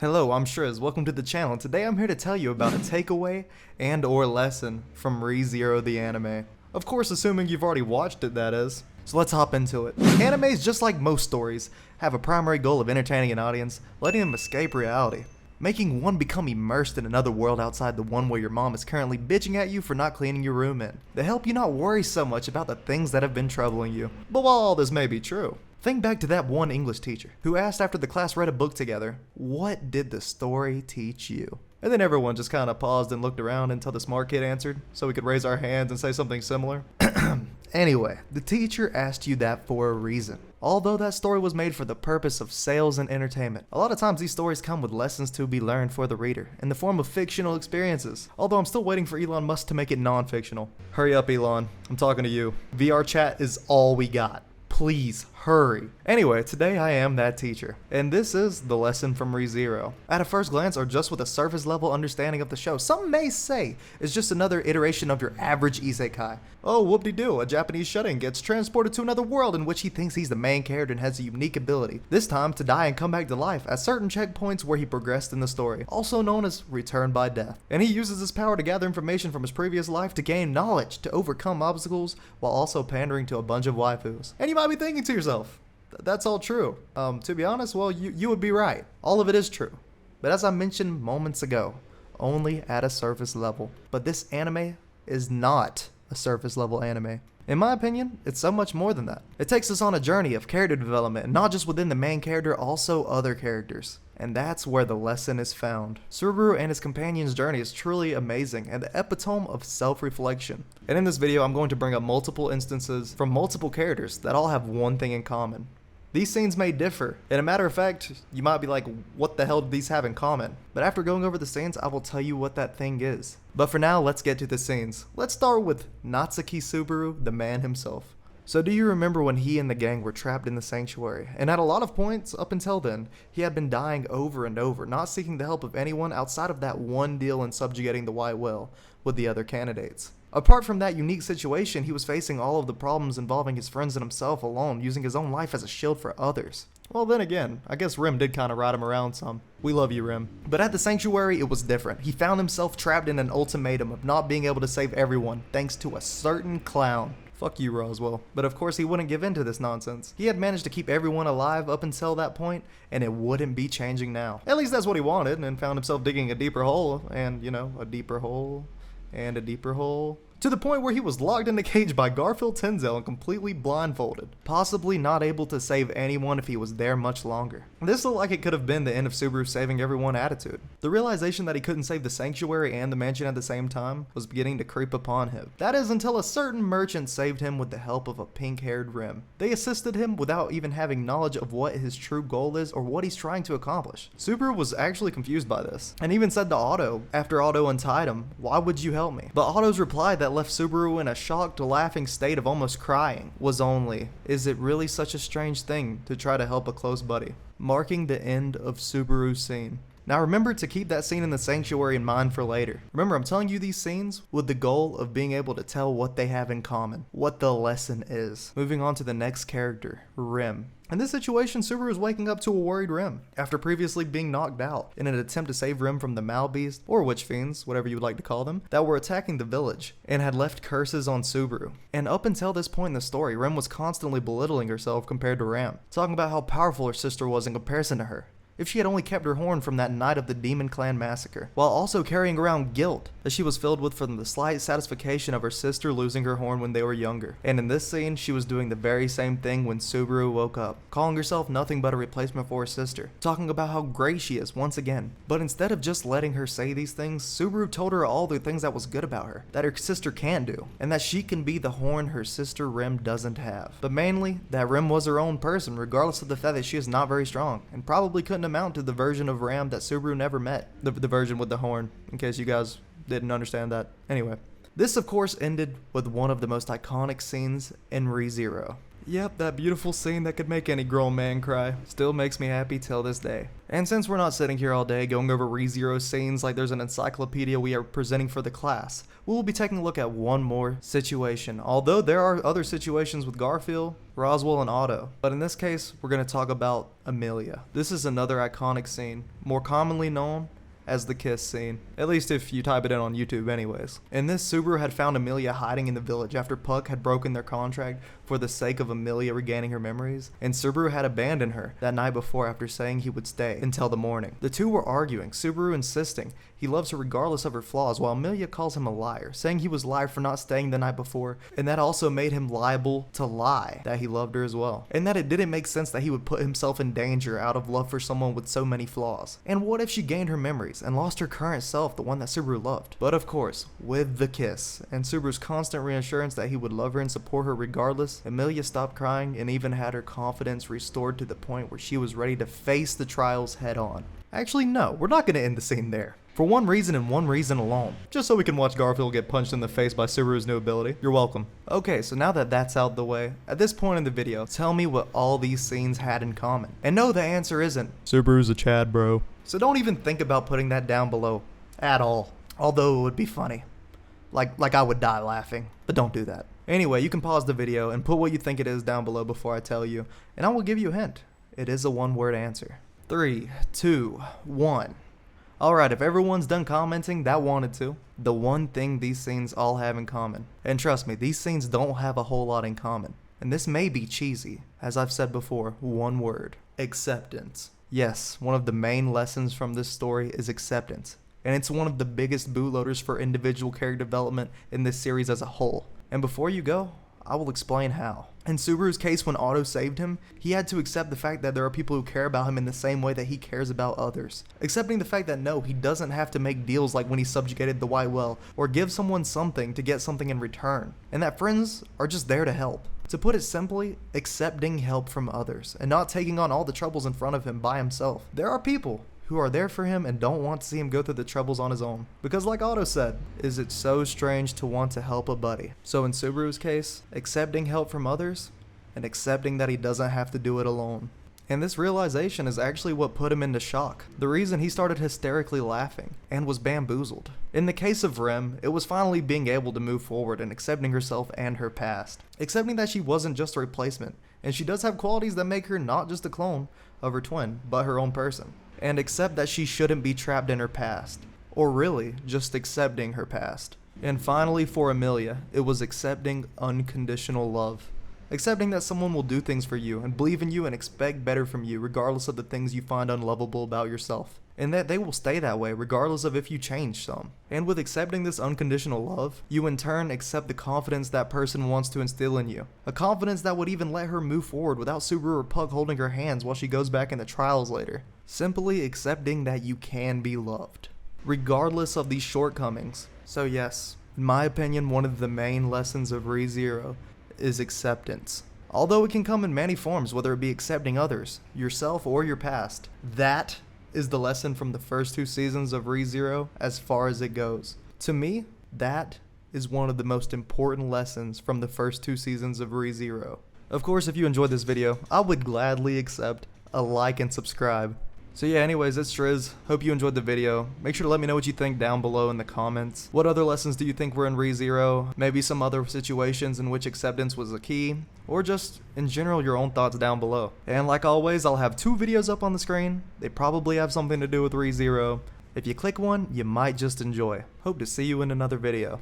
Hello, I'm Shriz. Welcome to the channel. Today I'm here to tell you about a takeaway and or lesson from ReZero the anime. Of course, assuming you've already watched it, that is. So let's hop into it. Animes, just like most stories, have a primary goal of entertaining an audience, letting them escape reality. Making one become immersed in another world outside the one where your mom is currently bitching at you for not cleaning your room in. They help you not worry so much about the things that have been troubling you. But while all this may be true, think back to that one English teacher who asked after the class read a book together, "What did the story teach you?" And then everyone just kind of paused and looked around until the smart kid answered, so we could raise our hands and say something similar. Anyway, the teacher asked you that for a reason. Although that story was made for the purpose of sales and entertainment, a lot of times these stories come with lessons to be learned for the reader in the form of fictional experiences. Although I'm still waiting for Elon Musk to make it non-fictional. Hurry up, Elon. I'm talking to you. VR chat is all we got. Please, hurry. Anyway, today I am that teacher, and this is the lesson from ReZero. At a first glance, or just with a surface level understanding of the show, some may say it's just another iteration of your average isekai. Oh, whoop-de-doo, a Japanese shut-in gets transported to another world in which he thinks he's the main character and has a unique ability, this time to die and come back to life at certain checkpoints where he progressed in the story, also known as return by death. And he uses his power to gather information from his previous life to gain knowledge, to overcome obstacles, while also pandering to a bunch of waifus. And you might be thinking to yourself, that's all true. To be honest, well, you would be right. All of it is true. But as I mentioned moments ago, only at a surface level. But this anime is not a surface level anime. In my opinion, it's so much more than that. It takes us on a journey of character development, not just within the main character, also other characters. And that's where the lesson is found. Subaru and his companion's journey is truly amazing and the epitome of self-reflection. And in this video, I'm going to bring up multiple instances from multiple characters that all have one thing in common. These scenes may differ, and a matter of fact, you might be like, what the hell do these have in common? But after going over the scenes, I will tell you what that thing is. But for now, let's get to the scenes. Let's start with Natsuki Subaru, the man himself. So do you remember when he and the gang were trapped in the sanctuary? And at a lot of points, up until then, he had been dying over and over, not seeking the help of anyone outside of that one deal in subjugating the White Whale with the other candidates. Apart from that unique situation, he was facing all of the problems involving his friends and himself alone, using his own life as a shield for others. Well, then again, I guess Rim did kind of ride him around some. We love you, Rim. But at the sanctuary, it was different. He found himself trapped in an ultimatum of not being able to save everyone, thanks to a certain clown. Fuck you, Roswell. But of course he wouldn't give in to this nonsense. He had managed to keep everyone alive up until that point, and it wouldn't be changing now. At least that's what he wanted, and found himself digging a deeper hole, and a deeper hole, and a deeper hole, to the point where he was locked in a cage by Garfield Tenzel and completely blindfolded, possibly not able to save anyone if he was there much longer. This looked like it could have been the end of Subaru's saving everyone attitude. The realization that he couldn't save the sanctuary and the mansion at the same time was beginning to creep upon him. That is until a certain merchant saved him with the help of a pink-haired Rim. They assisted him without even having knowledge of what his true goal is or what he's trying to accomplish. Subaru was actually confused by this, and even said to Otto, after Otto untied him, "Why would you help me?" But Otto's reply that left Subaru in a shocked, laughing state of almost crying was only, "Is it really such a strange thing to try to help a close buddy?" Marking the end of Subaru's scene. Now remember to keep that scene in the sanctuary in mind for later. Remember, I'm telling you these scenes with the goal of being able to tell what they have in common, what the lesson is. Moving on to the next character, Rim. In this situation, Subaru is waking up to a worried Rim, after previously being knocked out, in an attempt to save Rim from the Malbeast, or Witch Fiends, whatever you would like to call them, that were attacking the village, and had left curses on Subaru. And up until this point in the story, Rim was constantly belittling herself compared to Ram, talking about how powerful her sister was in comparison to her. If she had only kept her horn from that night of the Demon Clan massacre, while also carrying around guilt that she was filled with from the slight satisfaction of her sister losing her horn when they were younger. And in this scene, she was doing the very same thing when Subaru woke up, calling herself nothing but a replacement for her sister, talking about how great she is once again. But instead of just letting her say these things, Subaru told her all the things that was good about her, that her sister can do, and that she can be the horn her sister Rim doesn't have. But mainly, that Rim was her own person, regardless of the fact that she is not very strong, and probably couldn't amount to the version of Ram that Subaru never met. The version with the horn, in case you guys didn't understand that. Anyway, this of course ended with one of the most iconic scenes in ReZero. Yep, that beautiful scene that could make any grown man cry. Still makes me happy till this day. And since we're not sitting here all day going over ReZero scenes like there's an encyclopedia we are presenting for the class, we will be taking a look at one more situation. Although there are other situations with Garfield, Roswell, and Otto. But in this case, we're going to talk about Amelia. This is another iconic scene, more commonly known as the kiss scene, at least if you type it in on YouTube anyways. In this, Subaru had found Amelia hiding in the village after Puck had broken their contract for the sake of Amelia regaining her memories, and Subaru had abandoned her that night before after saying he would stay until the morning. The two were arguing, Subaru insisting he loves her regardless of her flaws, while Amelia calls him a liar, saying he was liar for not staying the night before, and that also made him liable to lie that he loved her as well, and that it didn't make sense that he would put himself in danger out of love for someone with so many flaws. And what if she gained her memories and lost her current self, the one that Subaru loved? But of course, with the kiss, and Subaru's constant reassurance that he would love her and support her regardless, Amelia stopped crying and even had her confidence restored to the point where she was ready to face the trials head on. Actually, no, we're not going to end the scene there. For one reason and one reason alone. Just so we can watch Garfield get punched in the face by Subaru's new ability. You're welcome. Okay, so now that that's out the way, at this point in the video, tell me what all these scenes had in common. And no, the answer isn't Subaru's a Chad, bro. So don't even think about putting that down below. At all. Although it would be funny. Like I would die laughing. But don't do that. Anyway, you can pause the video and put what you think it is down below before I tell you. And I will give you a hint. It is a one-word answer. 3, 2, 1. Alright, if everyone's done commenting that wanted to, the one thing these scenes all have in common. And trust me, these scenes don't have a whole lot in common. And this may be cheesy. As I've said before, one word. Acceptance. Yes, one of the main lessons from this story is acceptance. And it's one of the biggest bootloaders for individual character development in this series as a whole. And before you go, I will explain how. In Subaru's case, when Otto saved him, he had to accept the fact that there are people who care about him in the same way that he cares about others. Accepting the fact that no, he doesn't have to make deals like when he subjugated the White Well, or give someone something to get something in return. And that friends are just there to help. To put it simply, accepting help from others, and not taking on all the troubles in front of him by himself. There are people who are there for him and don't want to see him go through the troubles on his own. Because like Otto said, is it so strange to want to help a buddy? So in Subaru's case, accepting help from others, and accepting that he doesn't have to do it alone. And this realization is actually what put him into shock. The reason he started hysterically laughing, and was bamboozled. In the case of Rem, it was finally being able to move forward and accepting herself and her past. Accepting that she wasn't just a replacement, and she does have qualities that make her not just a clone of her twin, but her own person. And accept that she shouldn't be trapped in her past, or really, just accepting her past. And finally for Amelia, it was accepting unconditional love. Accepting that someone will do things for you, and believe in you and expect better from you regardless of the things you find unlovable about yourself. And that they will stay that way regardless of if you change some. And with accepting this unconditional love, you in turn accept the confidence that person wants to instill in you. A confidence that would even let her move forward without Subaru or Puck holding her hands while she goes back in the trials later. Simply accepting that you can be loved, regardless of these shortcomings. So yes, in my opinion, one of the main lessons of ReZero is acceptance. Although it can come in many forms, whether it be accepting others, yourself, or your past. That is the lesson from the first 2 seasons of ReZero as far as it goes. To me, that is one of the most important lessons from the first 2 seasons of ReZero. Of course, if you enjoyed this video, I would gladly accept a like and subscribe. So yeah, anyways, it's Shriz. Hope you enjoyed the video. Make sure to let me know what you think down below in the comments. What other lessons do you think were in ReZero? Maybe some other situations in which acceptance was a key, or just in general your own thoughts down below. And like always, I'll have 2 videos up on the screen. They probably have something to do with ReZero. If you click one, you might just enjoy. Hope to see you in another video.